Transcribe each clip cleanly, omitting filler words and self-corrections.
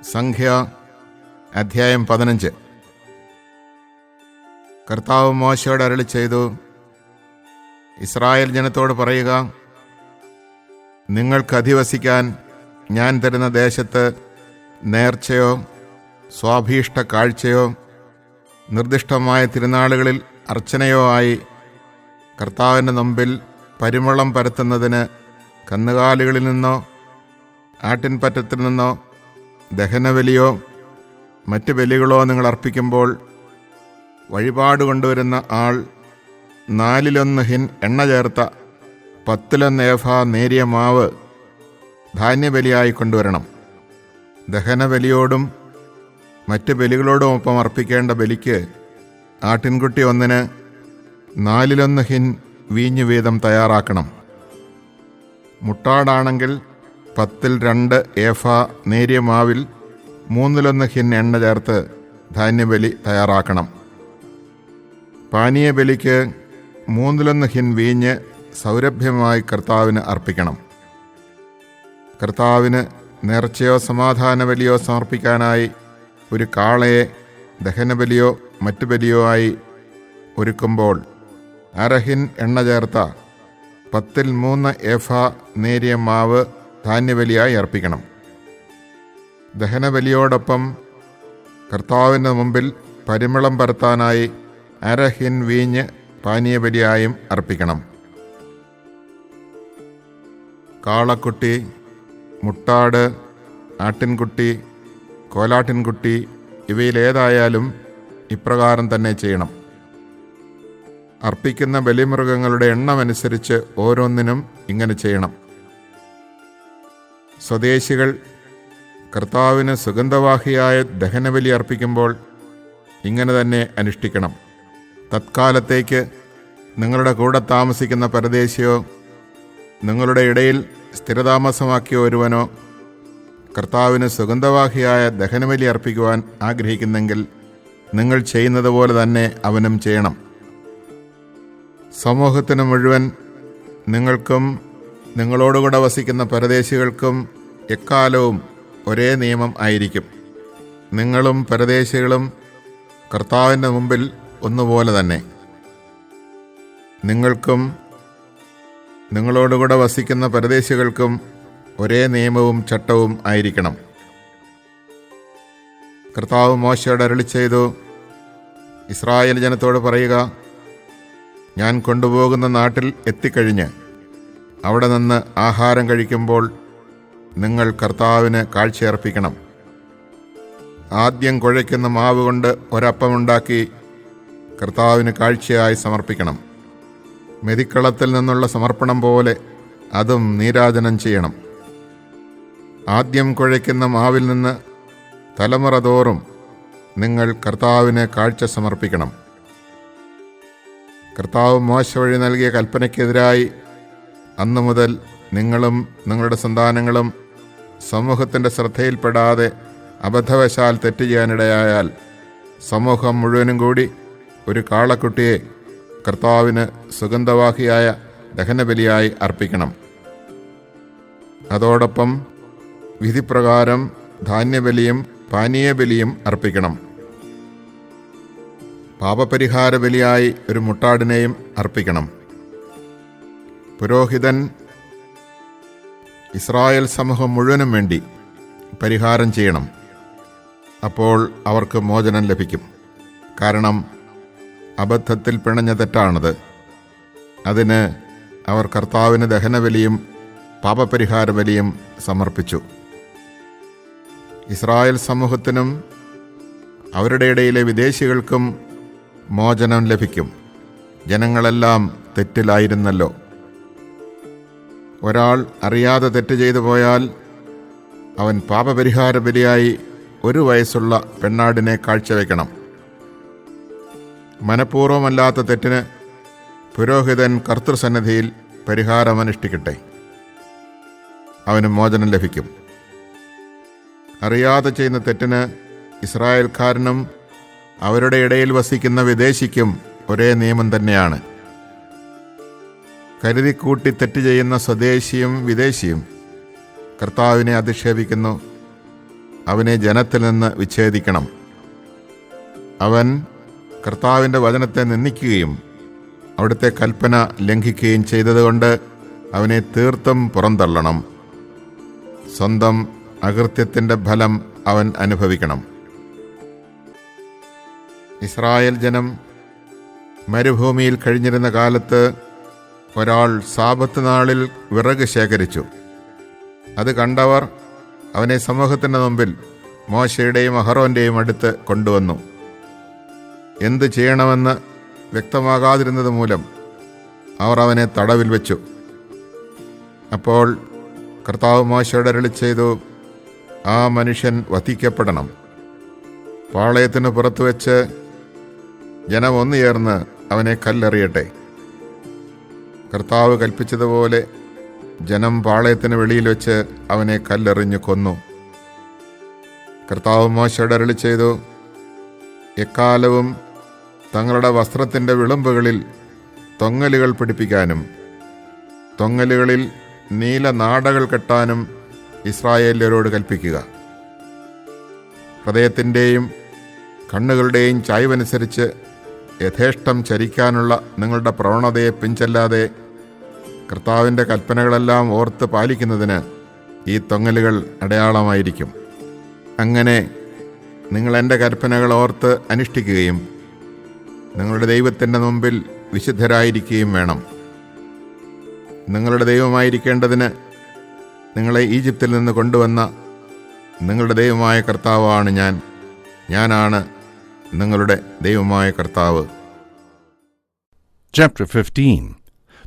സംഖ്യ അധ്യായം 15. കർത്താവ് മോശയോട് അരുളിച്ചെയ്തു, ഇസ്രായേൽ ജനത്തോട് പറയുക, നിങ്ങൾക്ക് അധിവസിക്കാൻ ഞാൻ തരുന്ന ദേശത്ത് നേർച്ചയോ സ്വാഭീഷ്ട കാഴ്ചയോ നിർദ്ദിഷ്ടമായ തിരുനാളുകളിൽ അർച്ചനയോ ആയി കർത്താവിൻ്റെ മുമ്പിൽ പരിമളം പരത്തുന്നതിന് കന്നുകാലികളിൽ നിന്നോ ആട്ടിൻപറ്റത്തിൽ നിന്നോ ദഹനബലിയോ മറ്റ് ബലികളോ നിങ്ങൾ അർപ്പിക്കുമ്പോൾ വഴിപാട് കൊണ്ടുവരുന്ന ആൾ 1/4 ഹിൻ എണ്ണ ചേർത്ത 10 ഏഫാ നേരിയ മാവ് ധാന്യബലിയായി കൊണ്ടുവരണം. ദഹനബലിയോടും മറ്റ് ബലികളോടുമൊപ്പം അർപ്പിക്കേണ്ട ബലിക്ക് ആട്ടിൻകുട്ടി ഒന്നിന് 1/4 ഹിൻ വീഞ്ഞ് വീതം തയ്യാറാക്കണം. മുട്ടാടാണെങ്കിൽ 10 ഏഫാ നേരിയ മാവിൽ 1/3 ഹിൻ എണ്ണ ചേർത്ത് ധാന്യബലി തയ്യാറാക്കണം. പാനീയബലിക്ക് 1/3 ഹിൻ വീഞ്ഞ് സൗരഭ്യമായി കർത്താവിന് അർപ്പിക്കണം. കർത്താവിന് നേർച്ചയോ സമാധാന ബലിയോ സമർപ്പിക്കാനായി ഒരു കാളയെ ദഹനബലിയോ മറ്റു ബലിയോ ആയി ഒരുക്കുമ്പോൾ 1/2 ഹിൻ എണ്ണ ചേർത്ത 3 ഏഫാ നേരിയ മാവ് ധാന്യബലിയായി അർപ്പിക്കണം. ദഹനബലിയോടൊപ്പം കർത്താവിൻ്റെ മുമ്പിൽ പരിമളം പരത്താനായി 1/2 ഹിൻ വീഞ്ഞ് പാനീയബലിയായും അർപ്പിക്കണം. കാളക്കുട്ടി, മുട്ടാട്, ആട്ടിൻകുട്ടി, കോലാട്ടിൻകുട്ടി ഇവയിലേതായാലും ഇപ്രകാരം തന്നെ ചെയ്യണം. അർപ്പിക്കുന്ന ബലിമൃഗങ്ങളുടെ എണ്ണമനുസരിച്ച് ഓരോന്നിനും ഇങ്ങനെ ചെയ്യണം. സ്വദേശികൾ കർത്താവിന് സുഗന്ധവാഹിയായ ദഹനബലി അർപ്പിക്കുമ്പോൾ ഇങ്ങനെ തന്നെ അനുഷ്ഠിക്കണം. തത്കാലത്തേക്ക് നിങ്ങളുടെ കൂടെ താമസിക്കുന്ന പരദേശിയോ നിങ്ങളുടെ ഇടയിൽ സ്ഥിരതാമസമാക്കിയ ഒരുവനോ കർത്താവിന് സുഗന്ധവാഹിയായ ദഹനബലി അർപ്പിക്കുവാൻ ആഗ്രഹിക്കുന്നെങ്കിൽ നിങ്ങൾ ചെയ്യുന്നത് പോലെ തന്നെ അവനും ചെയ്യണം. സമൂഹത്തിന് മുഴുവൻ നിങ്ങൾക്കും നിങ്ങളോടുകൂടെ വസിക്കുന്ന പരദേശികൾക്കും എക്കാലവും ഒരേ നിയമം ആയിരിക്കും. നിങ്ങളും പരദേശികളും കർത്താവിൻ്റെ മുമ്പിൽ ഒന്നുപോലെ തന്നെ. നിങ്ങൾക്കും നിങ്ങളോടുകൂടെ വസിക്കുന്ന പരദേശികൾക്കും ഒരേ നിയമവും ചട്ടവും ആയിരിക്കണം. കർത്താവ് മോശയോട് അരുളിച്ചെയ്തു, ഇസ്രായേൽ ജനത്തോട് പറയുക, ഞാൻ കൊണ്ടുപോകുന്ന നാട്ടിൽ എത്തിക്കഴിഞ്ഞ് അവിടെ നിന്ന് ആഹാരം കഴിക്കുമ്പോൾ നിങ്ങൾ കർത്താവിന് കാഴ്ചയർപ്പിക്കണം. ആദ്യം കുഴയ്ക്കുന്ന മാവ് കൊണ്ട് ഒരപ്പമുണ്ടാക്കി കർത്താവിന് കാഴ്ചയായി സമർപ്പിക്കണം. മെതിക്കളത്തിൽ നിന്നുള്ള സമർപ്പണം പോലെ അതും നീരാജനം ചെയ്യണം. ആദ്യം കുഴയ്ക്കുന്ന മാവിൽ നിന്ന് തലമുറ തോറും നിങ്ങൾ കർത്താവിന് കാഴ്ച സമർപ്പിക്കണം. കർത്താവ് മോശ വഴി നൽകിയ കൽപ്പനയ്ക്കെതിരായി അന്നു മുതൽ നിങ്ങളും നിങ്ങളുടെ സന്താനങ്ങളും സമൂഹത്തിൻ്റെ ശ്രദ്ധയിൽപ്പെടാതെ അബദ്ധവശാൽ തെറ്റ് ചെയ്യാനിടയായാൽ സമൂഹം മുഴുവനും കൂടി ഒരു കാളക്കുട്ടിയെ കർത്താവിന് സുഗന്ധവാഹിയായ ദഹനബലിയായി അർപ്പിക്കണം. അതോടൊപ്പം വിധിപ്രകാരം ധാന്യബലിയും പാനീയബലിയും അർപ്പിക്കണം. പാപപരിഹാര ബലിയായി ഒരു മുട്ടാടിനെയും അർപ്പിക്കണം. പുരോഹിതൻ ഇസ്രായേൽ സമൂഹം മുഴുവനും വേണ്ടി പരിഹാരം ചെയ്യണം. അപ്പോൾ അവർക്ക് മോചനം ലഭിക്കും. കാരണം അബദ്ധത്തിൽ പിണഞ്ഞ തെറ്റാണത്. അതിന് അവർ കർത്താവിന് ദഹനബലിയും പാപപരിഹാര ബലിയും സമർപ്പിച്ചു. ഇസ്രായേൽ സമൂഹത്തിനും അവരുടെ ഇടയിലെ വിദേശികൾക്കും മോചനം ലഭിക്കും. ജനങ്ങളെല്ലാം തെറ്റിലായിരുന്നല്ലോ. ഒരാൾ അറിയാതെ തെറ്റ് ചെയ്തു പോയാൽ അവൻ പാപപരിഹാര ബലിയായി 1 വയസ്സുള്ള പെണ്ണാടിനെ കാഴ്ചവെക്കണം. മനഃപൂർവ്വമല്ലാത്ത തെറ്റിന് പുരോഹിതൻ കർത്തൃസന്നിധിയിൽ പരിഹാരമനുഷ്ഠിക്കട്ടെ. അവന് മോചനം ലഭിക്കും. അറിയാതെ ചെയ്യുന്ന തെറ്റിന് ഇസ്രായേൽക്കാരനും അവരുടെ ഇടയിൽ വസിക്കുന്ന വിദേശിക്കും ഒരേ നിയമം തന്നെയാണ്. കരുതിക്കൂട്ടി തെറ്റ് ചെയ്യുന്ന സ്വദേശിയും വിദേശിയും കർത്താവിനെ അധിക്ഷേപിക്കുന്നു. അവനെ ജനത്തിൽ നിന്ന് വിച്ഛേദിക്കണം. അവൻ കർത്താവിൻ്റെ വചനത്തെ നിന്ദിക്കുകയും അവിടുത്തെ കൽപ്പന ലംഘിക്കുകയും ചെയ്തതുകൊണ്ട് അവനെ തീർത്തും പുറന്തള്ളണം. സ്വന്തം അകൃത്യത്തിൻ്റെ ഫലം അവൻ അനുഭവിക്കണം. ഇസ്രായേൽ ജനം മരുഭൂമിയിൽ കഴിഞ്ഞിരുന്ന കാലത്ത് ഒരാൾ സാബത്ത് നാളിൽ വിറക് ശേഖരിച്ചു. അത് കണ്ടവർ അവനെ സമൂഹത്തിൻ്റെ മുമ്പിൽ മോശയുടെയും അഹറോൻ്റെയും അടുത്ത് കൊണ്ടുവന്നു. എന്ത് ചെയ്യണമെന്ന് വ്യക്തമാകാതിരുന്നത് മൂലം അവർ അവനെ തടവിൽ വെച്ചു. അപ്പോൾ കർത്താവ് മോശയോട് അരുളിച്ചെയ്തു, ആ മനുഷ്യൻ വധിക്കപ്പെടണം. പാളയത്തിന് പുറത്തു വെച്ച് ജനം ഒന്നു ചേർന്ന് അവനെ കല്ലെറിയട്ടെ. കർത്താവ് കൽപ്പിച്ചതുപോലെ ജനം പാളയത്തിന് വെളിയിൽ വെച്ച് അവനെ കല്ലെറിഞ്ഞു കൊന്നു. കർത്താവ് മോശയോട് അരുളിച്ചെയ്തു, എക്കാലവും തങ്ങളുടെ വസ്ത്രത്തിൻ്റെ വിളുമ്പുകളിൽ തൊങ്ങലുകൾ പിടിപ്പിക്കാനും തൊങ്ങലുകളിൽ നീല നാടകൾ കെട്ടാനും ഇസ്രായേല്യരോട് കൽപ്പിക്കുക. ഹൃദയത്തിൻ്റെയും കണ്ണുകളുടെയും ചായ്വനുസരിച്ച് യഥേഷ്ടം ചരിക്കാനുള്ള നിങ്ങളുടെ പ്രവണതയെ പിൻചെല്ലാതെ കർത്താവിൻ്റെ കൽപ്പനകളെല്ലാം ഓർത്ത് പാലിക്കുന്നതിന് ഈ തൊങ്ങലുകൾ അടയാളമായിരിക്കും. അങ്ങനെ നിങ്ങൾ എൻ്റെ കൽപ്പനകൾ ഓർത്ത് അനുഷ്ഠിക്കുകയും നിങ്ങളുടെ ദൈവത്തിൻ്റെ മുമ്പിൽ വിശുദ്ധരായിരിക്കുകയും വേണം. നിങ്ങളുടെ ദൈവമായിരിക്കേണ്ടതിന് നിങ്ങളെ ഈജിപ്തിൽ നിന്ന് കൊണ്ടുവന്ന നിങ്ങളുടെ ദൈവമായ കർത്താവാണ് ഞാനാണ് നിങ്ങളുടെ ദൈവമായ കർത്താവ്. Chapter 15.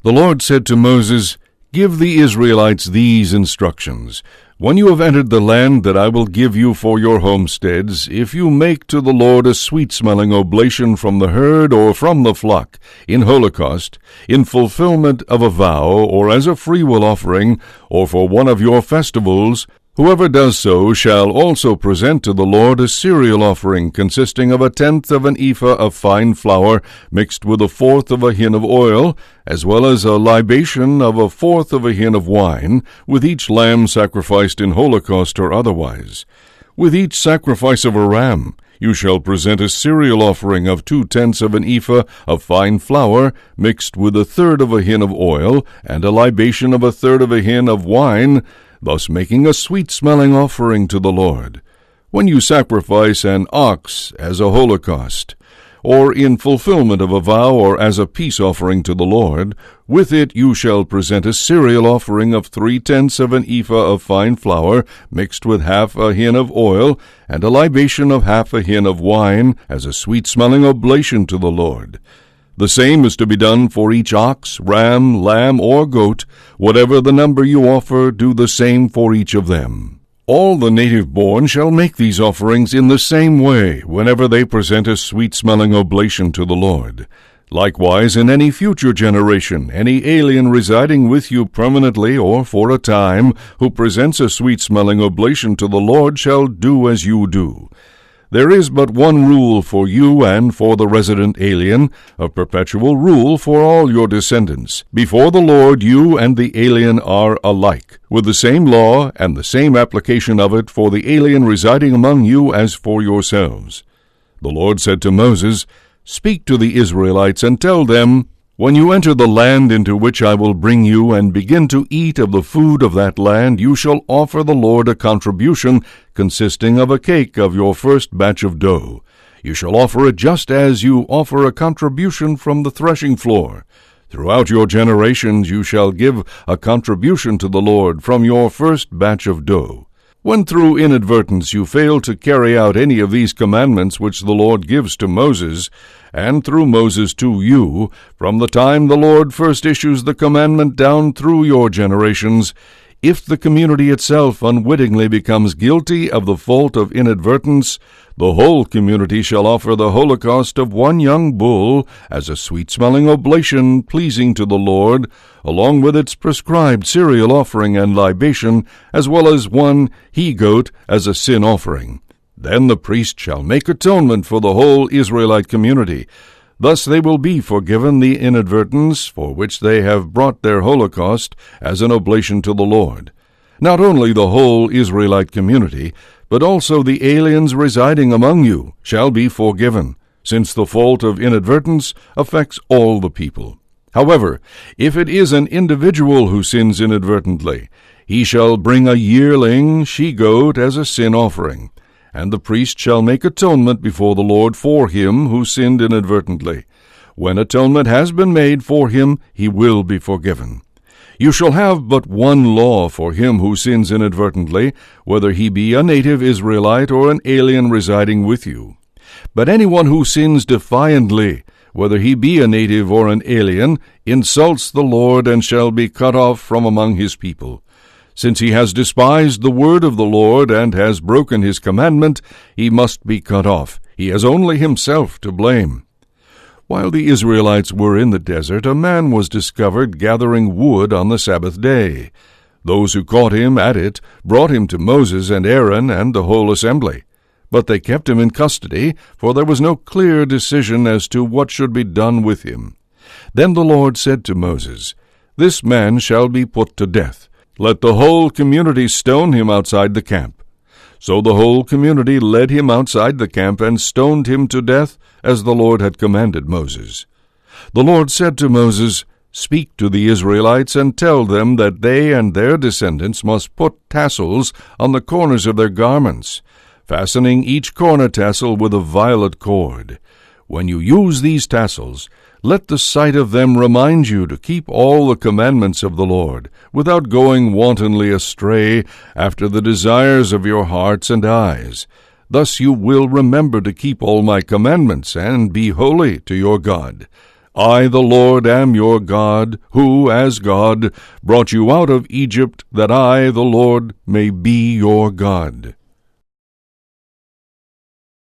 The Lord said to Moses, Give the Israelites these instructions. When you have entered the land that I will give you for your homesteads, if you make to the Lord a sweet-smelling oblation from the herd or from the flock, in holocaust, in fulfillment of a vow, or as a freewill offering, or for one of your festivals, whoever does so shall also present to the Lord a cereal offering consisting of 1/10 of an ephah of fine flour mixed with 1/4 of a hin of oil, as well as a libation of 1/4 of a hin of wine, with each lamb sacrificed in holocaust or otherwise. With each sacrifice of a ram you shall present a cereal offering of 2/10 of an ephah of fine flour mixed with 1/3 of a hin of oil, and a libation of 1/3 of a hin of wine, thus making a sweet-smelling offering to the Lord. When you sacrifice an ox as a holocaust, or in fulfillment of a vow, or as a peace offering to the Lord, with it you shall present a cereal offering of 3/10 of an ephah of fine flour mixed with 1/2 a hin of oil, and a libation of 1/2 a hin of wine, as a sweet-smelling oblation to the Lord. The same is to be done for each ox, ram, lamb, or goat. Whatever the number you offer, do the same for each of them. All the native-born shall make these offerings in the same way whenever they present a sweet-smelling oblation to the Lord. Likewise, in any future generation, any alien residing with you permanently or for a time, who presents a sweet-smelling oblation to the Lord, shall do as you do. There is but one rule for you and for the resident alien, a perpetual rule for all your descendants. Before the Lord, you and the alien are alike, with the same law and the same application of it for the alien residing among you as for yourselves. The Lord said to Moses, Speak to the Israelites and tell them, When you enter the land into which I will bring you and begin to eat of the food of that land, you shall offer the Lord a contribution consisting of a cake of your first batch of dough. You shall offer it just as you offer a contribution from the threshing floor. Throughout your generations you shall give a contribution to the Lord from your first batch of dough. When through inadvertence you fail to carry out any of these commandments which the Lord gives to Moses, and through Moses to you, from the time the Lord first issues the commandment down through your generations, if the community itself unwittingly becomes guilty of the fault of inadvertence, the whole community shall offer the holocaust of one young bull as a sweet-smelling oblation pleasing to the Lord, along with its prescribed cereal offering and libation, as well as one he-goat as a sin offering. Then the priest shall make atonement for the whole Israelite community. Thus they will be forgiven the inadvertence for which they have brought their holocaust as an oblation to the Lord. Not only the whole Israelite community, but also the aliens residing among you shall be forgiven, since the fault of inadvertence affects all the people. However, if it is an individual who sins inadvertently, he shall bring a yearling she-goat as a sin offering, and the priest shall make atonement before the Lord for him who sinned inadvertently. When atonement has been made for him, he will be forgiven. You shall have but one law for him who sins inadvertently, whether he be a native Israelite or an alien residing with you. But anyone who sins defiantly, whether he be a native or an alien, insults the Lord and shall be cut off from among his people. Since he has despised the word of the Lord and has broken his commandment, he must be cut off. He has only himself to blame. While the Israelites were in the desert, a man was discovered gathering wood on the Sabbath day. Those who caught him at it brought him to Moses and Aaron and the whole assembly. But they kept him in custody, for there was no clear decision as to what should be done with him. Then the Lord said to Moses, "This man shall be put to death. Let the whole community stone him outside the camp." So the whole community led him outside the camp and stoned him to death, as the Lord had commanded Moses. The Lord said to Moses, "Speak to the Israelites and tell them that they and their descendants must put tassels on the corners of their garments, fastening each corner tassel with a violet cord. When you use these tassels, let the sight of them remind you to keep all the commandments of the Lord, without going wantonly astray after the desires of your hearts and eyes. Thus you will remember to keep all my commandments and be holy to your God. I, the Lord, am your God, who, as God, brought you out of Egypt, that I, the Lord, may be your God."